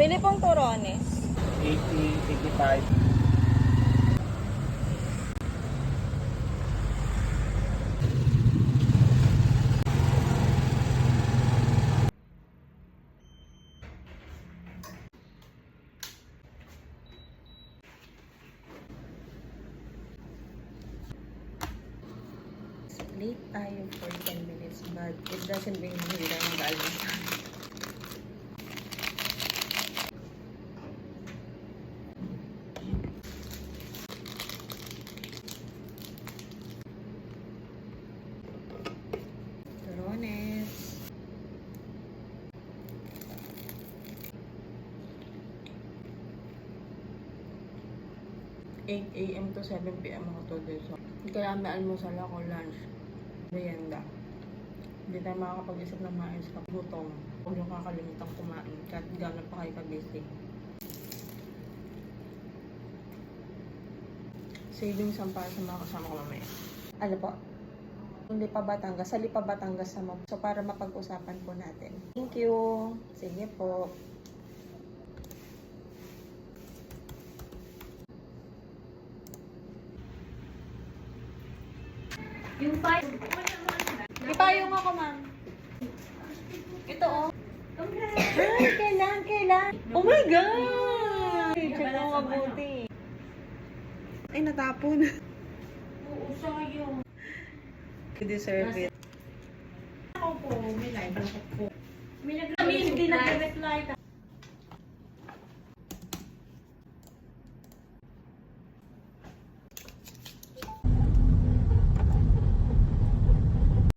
Bili pong turones. 80, 85. Late tayo for 10 minutes, but it doesn't mean hindi tayo mag-almusal. Turones. 8 AM to 7 PM ako today. So, kaya may almusal ako, lunch, merienda. Hindi tayo makakapag-isip ng maayos kapag gutom. Huwag yung kakalimutan kumain kahit gano'n pa kayo ka-busy. Savings ang para sa mga kasama ko mamaya. Ano po? Hindi pa Batangas, sa Lipa Batangas naman. So, para mapag-usapan po natin. Thank you. Sige po. Yung 5. Ipayong ako, ma'am. Ito, oh. Ay, kailan? Oh my God! Check mo mabuti. Ay, natapon. Oo, sayang. You deserve it. Ako po, may live ako po. May hindi nag-reply ka.